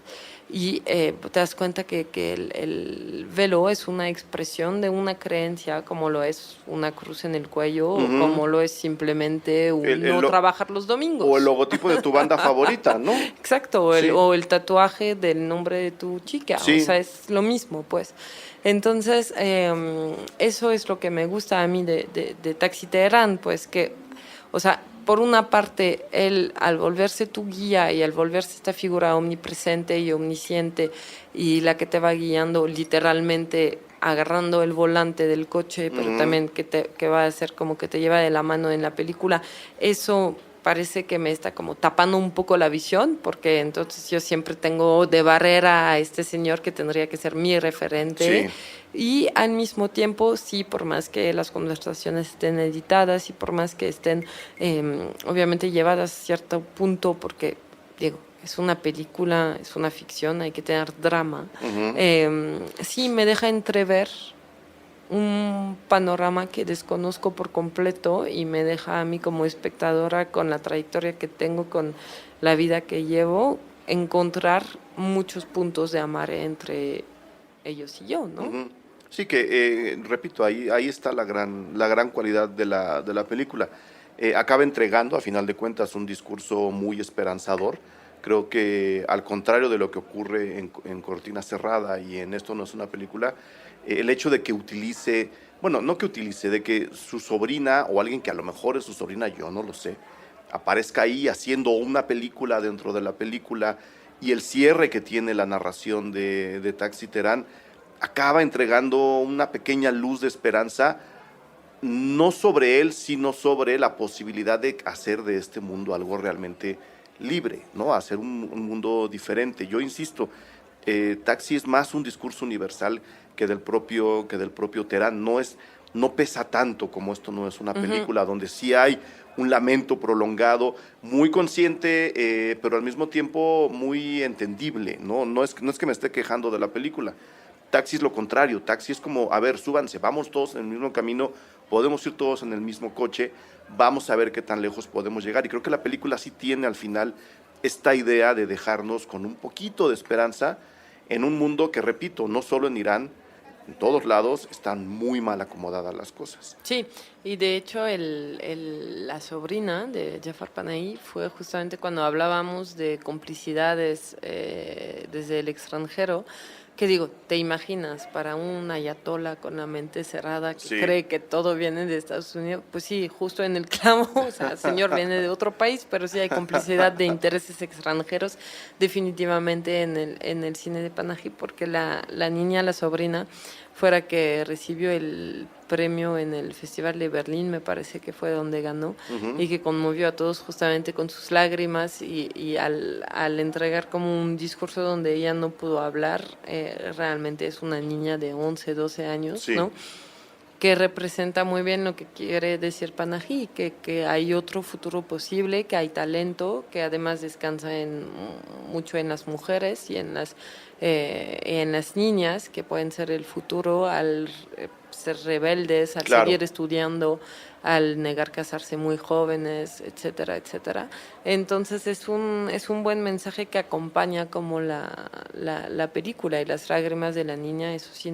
Y te das cuenta que el velo es una expresión de una creencia, como lo es una cruz en el cuello, o Ujú. como lo es simplemente El- un el no lo- trabajar los O el domingos. logotipo de tu banda favorita, ¿no? Exacto, Sí, o el tatuaje del nombre de tu chica, o sí. sea, es lo mismo, pues. Entonces, eso es lo que me gusta a mí de Taxi Teherán, pues que, o sea, por una parte, él al volverse tu guía y al volverse esta figura omnipresente y omnisciente y la que te va guiando literalmente agarrando el volante del coche, pero Ujú. también que va a ser como que te lleva de la mano en la película, eso parece que me está como tapando un poco la visión, porque entonces yo siempre tengo de barrera a este señor que tendría que ser mi referente. Sí. Y al mismo tiempo, sí, por más que las conversaciones estén editadas y por más que estén obviamente llevadas a cierto punto, porque digo, es una película, es una ficción, hay que tener drama, Ujú. sí me deja entrever un panorama que desconozco por completo y me deja a mí como espectadora con la trayectoria que tengo, con la vida que llevo, encontrar muchos puntos de amarre entre ellos y yo, ¿no? Ujú. Sí que, repito, ahí está la gran cualidad de la película. Acaba entregando, a final de cuentas, un discurso muy esperanzador. Creo que, al contrario de lo que ocurre en Cortina Cerrada y en Esto no es una película, el hecho de que utilice, bueno, no que utilice, de que su sobrina o alguien que a lo mejor es su sobrina, yo no lo sé, aparezca ahí haciendo una película dentro de la película, y el cierre que tiene la narración de Taxi Terán acaba entregando una pequeña luz de esperanza, no sobre él, sino sobre la posibilidad de hacer de este mundo algo realmente libre, ¿no? Hacer un mundo diferente. Yo insisto, Taxi es más un discurso universal que del propio Terán. No pesa tanto como Esto no es una Ujú. película, donde sí hay un lamento prolongado, muy consciente, pero al mismo tiempo muy entendible, ¿no? No es que me esté quejando de la película. Taxi es lo contrario. Taxi es como, a ver, súbanse, vamos todos en el mismo camino, podemos ir todos en el mismo coche, vamos a ver qué tan lejos podemos llegar. Y creo que la película sí tiene al final esta idea de dejarnos con un poquito de esperanza en un mundo que, repito, no solo en Irán, en todos lados están muy mal acomodadas las cosas. Sí, y de hecho la sobrina de Jafar Panahi fue justamente cuando hablábamos de complicidades desde el extranjero, que digo, te imaginas, para un ayatollah con la mente cerrada que Sí, cree que todo viene de Estados Unidos, pues sí, justo en el clavo, o sea, el señor viene de otro país, pero sí hay complicidad de intereses extranjeros definitivamente en el cine de Panahi, porque la niña, la sobrina, fuera que recibió el premio en el Festival de Berlín, me parece que fue donde ganó, ujú, y que conmovió a todos justamente con sus lágrimas y al entregar como un discurso donde ella no pudo hablar, realmente es una niña de 11, 12 años, sí, ¿no? Que representa muy bien lo que quiere decir Panahi, que hay otro futuro posible, que hay talento, que además descansa mucho en las mujeres y en las niñas, que pueden ser el futuro al ser rebeldes, al claro. seguir estudiando, al negar casarse muy jóvenes, etcétera, etcétera. Entonces es un buen mensaje que acompaña como la película, y las lágrimas de la niña, eso sí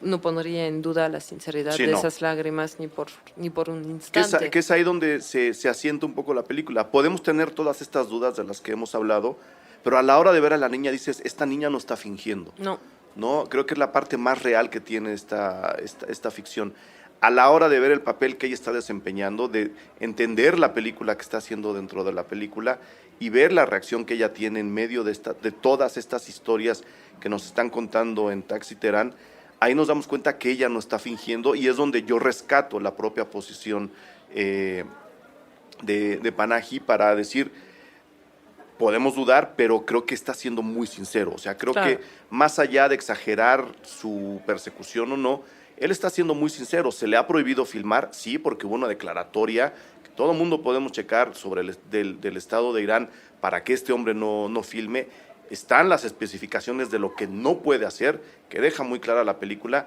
no pondría en duda la sinceridad Sí, de no. esas lágrimas ni por un instante. Que es ahí donde se asienta un poco la película. Podemos tener todas estas dudas de las que hemos hablado, pero a la hora de ver a la niña dices, esta niña no está fingiendo, No, ¿no? Creo que es la parte más real que tiene esta ficción. A la hora de ver el papel que ella está desempeñando, de entender la película que está haciendo dentro de la película y ver la reacción que ella tiene en medio de todas estas historias que nos están contando en Taxi Terán, ahí nos damos cuenta que ella no está fingiendo, y es donde yo rescato la propia posición de Panahi para decir, podemos dudar, pero creo que está siendo muy sincero. O sea, creo Claro. que más allá de exagerar su persecución o no, él está siendo muy sincero. Se le ha prohibido filmar, sí, porque hubo una declaratoria que todo el mundo podemos checar sobre del Estado de Irán para que este hombre no filme. Están las especificaciones de lo que no puede hacer, que deja muy clara la película,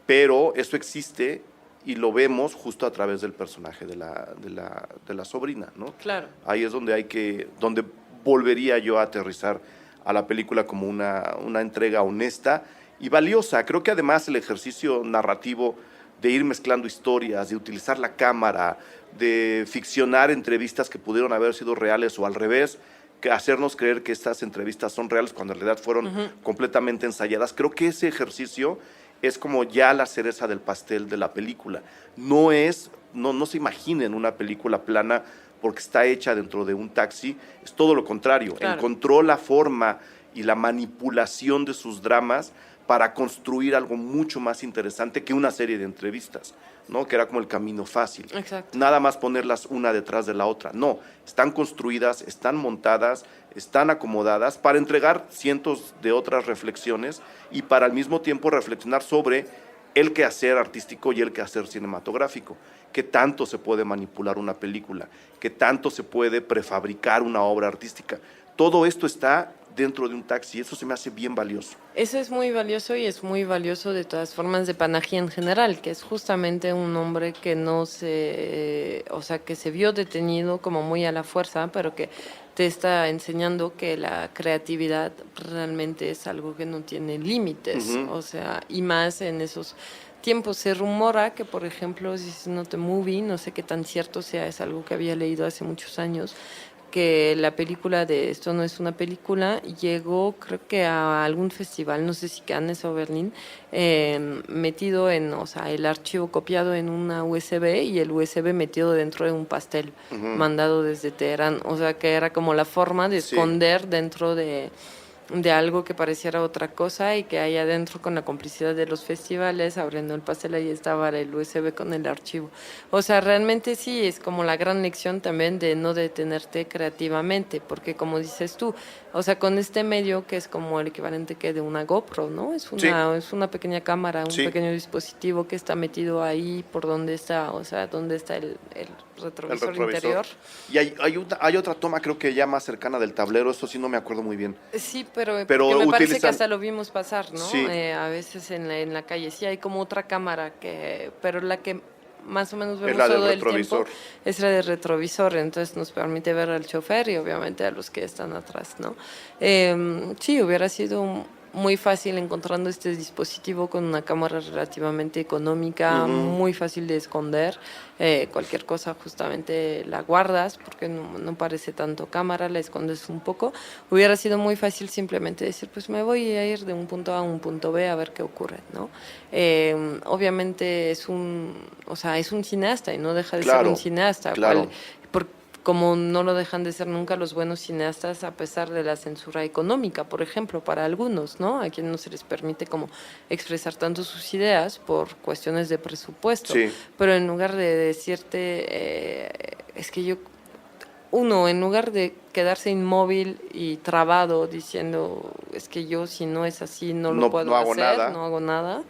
pero eso existe y lo vemos justo a través del personaje de la sobrina, ¿no? Claro. Ahí es donde volvería yo a aterrizar a la película como una entrega honesta y valiosa. Creo que además el ejercicio narrativo de ir mezclando historias, de utilizar la cámara, de ficcionar entrevistas que pudieron haber sido reales o al revés, que hacernos creer que estas entrevistas son reales cuando en realidad fueron completamente ensayadas. Creo que ese ejercicio es como ya la cereza del pastel de la película. No se imaginen una película plana porque está hecha dentro de un taxi, es todo lo contrario. Claro. Encontró la forma y la manipulación de sus dramas para construir algo mucho más interesante que una serie de entrevistas, ¿no? Que era como el camino fácil. Exacto. Nada más ponerlas una detrás de la otra. No, están construidas, están montadas, están acomodadas para entregar cientos de otras reflexiones y para al mismo tiempo reflexionar sobre el quehacer artístico y el quehacer cinematográfico. ¿Qué tanto se puede manipular una película? ¿Qué tanto se puede prefabricar una obra artística? Todo esto está dentro de un taxi, eso se me hace bien valioso. Eso es muy valioso y es muy valioso de todas formas de Panahi en general, que es justamente un hombre que que se vio detenido como muy a la fuerza, pero que te está enseñando que la creatividad realmente es algo que no tiene límites, Uh-huh. o sea, y más en esos tiempos. Se rumora que, por ejemplo, si es Not a Movie, no sé qué tan cierto sea, es algo que había leído hace muchos años, que la película de Esto no es una película llegó, creo que a algún festival, no sé si Cannes o Berlín, metido en, o sea, el archivo copiado en una USB y el USB metido dentro de un pastel mandado desde Teherán, o sea, que era como la forma de Sí. esconder dentro de algo que pareciera otra cosa y que ahí adentro con la complicidad de los festivales, abriendo el pastel, ahí estaba el USB con el archivo. O sea, realmente sí, es como la gran lección también de no detenerte creativamente, porque como dices tú, o sea, con este medio que es como el equivalente que de una GoPro, ¿no? Es una pequeña cámara, un Sí. pequeño dispositivo que está metido ahí por donde está, o sea, donde está el retrovisor interior. Y hay otra toma, creo que ya más cercana del tablero, eso sí no me acuerdo muy bien. Sí, pero Pero porque me parece que utilizan- hasta lo vimos pasar, ¿no? Sí. A veces en la calle. Sí, hay como otra cámara, pero la que más o menos Es vemos la del todo el retrovisor. tiempo es la del retrovisor, entonces nos permite ver al chofer y obviamente a los que están atrás, ¿no? Sí, hubiera sido muy fácil encontrando este dispositivo con una cámara relativamente económica, muy fácil de esconder. Cualquier cosa justamente la guardas porque no parece tanto cámara, la escondes un poco. Hubiera sido muy fácil simplemente decir, pues me voy a ir de un punto A a un punto B a ver qué ocurre, ¿no? Obviamente es un cineasta y no deja de ser Claro, un cineasta. claro. Como no lo dejan de ser nunca los buenos cineastas a pesar de la censura económica, por ejemplo, para algunos, ¿no? A quienes no se les permite como expresar tanto sus ideas por cuestiones de presupuesto. Sí. Pero en lugar de decirte, en lugar de quedarse inmóvil y trabado diciendo, es que yo si no es así no lo puedo hago hacer, nada. no hago nada.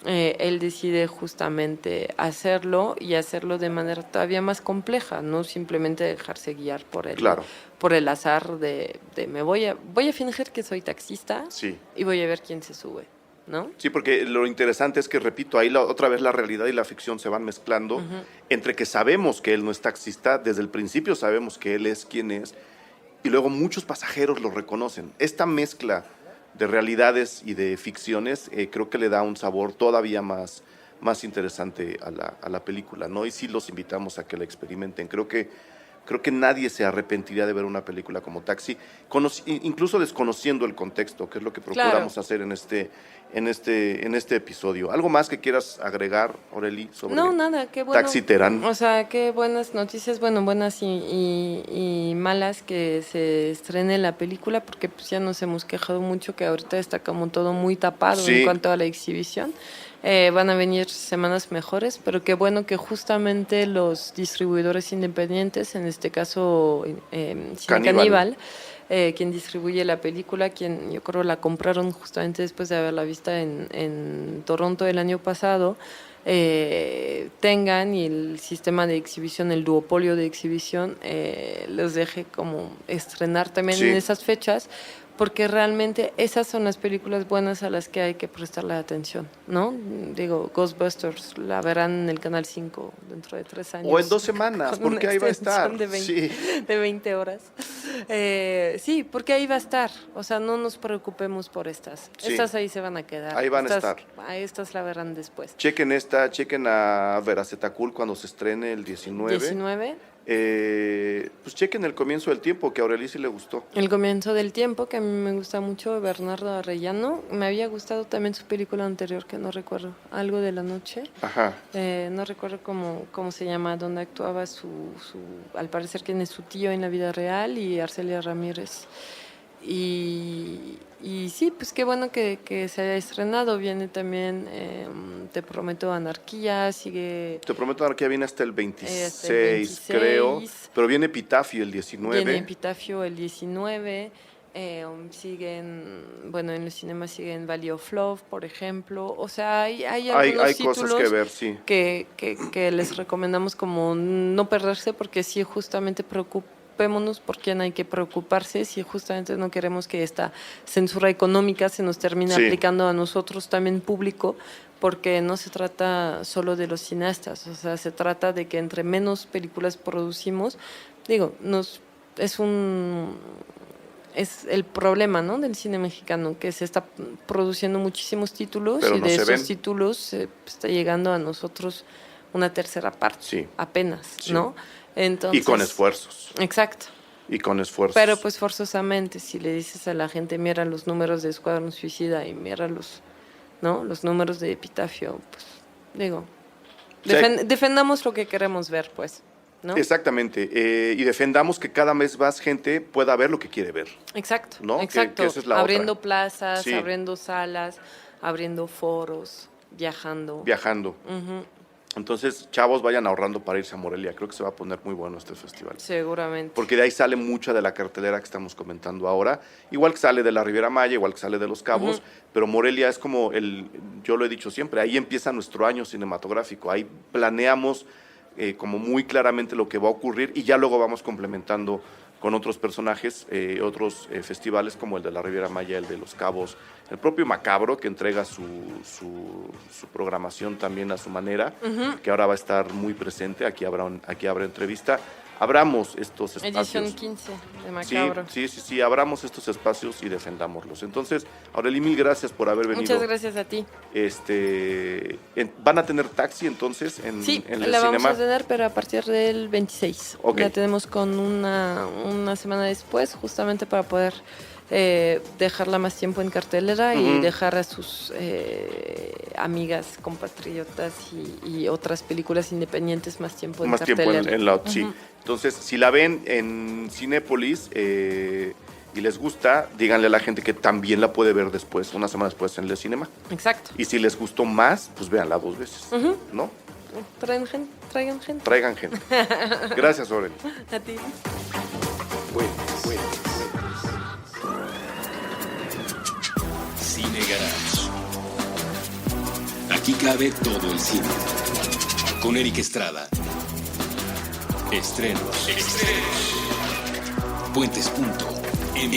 Él decide justamente hacerlo y hacerlo de manera todavía más compleja, no simplemente dejarse guiar por Claro. por el azar de voy a fingir que soy taxista Sí. y voy a ver quién se sube, ¿no? Sí, porque lo interesante es que, repito, ahí otra vez la realidad y la ficción se van mezclando, entre que sabemos que él no es taxista, desde el principio sabemos que él es quien es, y luego muchos pasajeros lo reconocen. Esta mezcla de realidades y de ficciones creo que le da un sabor todavía más interesante a la película, ¿no? Y sí los invitamos a que la experimenten. Creo que nadie se arrepentiría de ver una película como Taxi, incluso desconociendo el contexto, que es lo que procuramos Claro. hacer en este episodio. ¿Algo más que quieras agregar, Aureli, sobre No, nada, qué bueno. Taxi Terán? O sea, qué buenas noticias, buenas y malas que se estrene la película, porque pues ya nos hemos quejado mucho que ahorita está como todo muy tapado Sí. en cuanto a la exhibición. Van a venir semanas mejores, pero qué bueno que justamente los distribuidores independientes, en este caso Cine Caníbal. Caníbal, quien distribuye la película, quien yo creo la compraron justamente después de haberla vista en Toronto el año pasado, tengan y el sistema de exhibición, el duopolio de exhibición, los deje como estrenar también en esas fechas, porque realmente esas son las películas buenas a las que hay que prestarle atención, ¿no? Digo, Ghostbusters la verán en el Canal 5 dentro de 3 años. O en 2 semanas, porque ahí va a estar. De 20 horas. Sí, porque ahí va a estar. O sea, no nos preocupemos por estas. Sí. Estas ahí se van a quedar. Ahí van a estar. Estas la verán después. Chequen a Veracetacul cuando se estrene el 19. 19. Pues chequen El comienzo del tiempo, que a Aurelici le gustó. El comienzo del tiempo, que a mí me gusta mucho, Bernardo Arellano. Me había gustado también su película anterior, que no recuerdo, Algo de la noche. Ajá. No recuerdo cómo se llama, donde actuaba al parecer quien es su tío en la vida real, y Arcelia Ramírez. Y sí, pues qué bueno que se haya estrenado. Viene también Te prometo anarquía, sigue... Te prometo anarquía viene hasta el 26, creo, pero viene Epitafio el 19. Viene Epitafio el 19, siguen, bueno, en los cinemas siguen Valley of Love, por ejemplo. O sea, hay algunos títulos cosas que ver, sí. que les recomendamos como no perderse, porque sí, justamente preocupémonos por quién hay que preocuparse, si justamente no queremos que esta censura económica se nos termine aplicando a nosotros también, público, porque no se trata solo de los cineastas, o sea, se trata de que entre menos películas producimos, digo, es el problema, ¿no?, del cine mexicano, que se está produciendo muchísimos títulos, pero y no de se esos ven. títulos está llegando a nosotros una tercera parte, apenas, ¿no? Entonces, y con esfuerzos. Exacto. Y con esfuerzos. Pero pues forzosamente, si le dices a la gente, mira los números de Escuadrón Suicida y mira los números de Epitafio, pues digo, defendamos lo que queremos ver, pues, ¿no? Exactamente, y defendamos que cada vez más gente pueda ver lo que quiere ver. Exacto, ¿no? exacto. Que esa es la abriendo otra. plazas, abriendo salas, abriendo foros, viajando. Uh-huh. Entonces, chavos, vayan ahorrando para irse a Morelia. Creo que se va a poner muy bueno este festival. Seguramente. Porque de ahí sale mucha de la cartelera que estamos comentando ahora. Igual que sale de la Riviera Maya, igual que sale de Los Cabos, pero Morelia es como yo lo he dicho siempre, ahí empieza nuestro año cinematográfico. Ahí planeamos como muy claramente lo que va a ocurrir, y ya luego vamos complementando con otros personajes, otros festivales como el de la Riviera Maya, el de Los Cabos, el propio Macabro, que entrega su programación también a su manera, que ahora va a estar muy presente. Aquí habrá entrevista. Abramos estos espacios. Edición 15 de Macabro. Sí, abramos estos espacios y defendámoslos. Entonces, Aureli, mil gracias por haber venido. Muchas gracias a ti. ¿Van a tener taxi entonces en el cinema? la vamos a tener, pero a partir del 26. Okay. La tenemos con una semana después, justamente para poder dejarla más tiempo en cartelera y dejar a sus amigas, compatriotas y otras películas independientes más tiempo en cartelera. Tiempo en la sí. Entonces, si la ven en Cinépolis y les gusta, díganle a la gente que también la puede ver después, una semana después en el cinema. Exacto. Y si les gustó más, pues véanla 2 veces, ¿no? Traigan gente. Traigan gente. Gracias, Aureli. A ti. Bueno. Cine Garage. Aquí cabe todo el cine. Con Eric Estrada. Estrenos. Puentes.me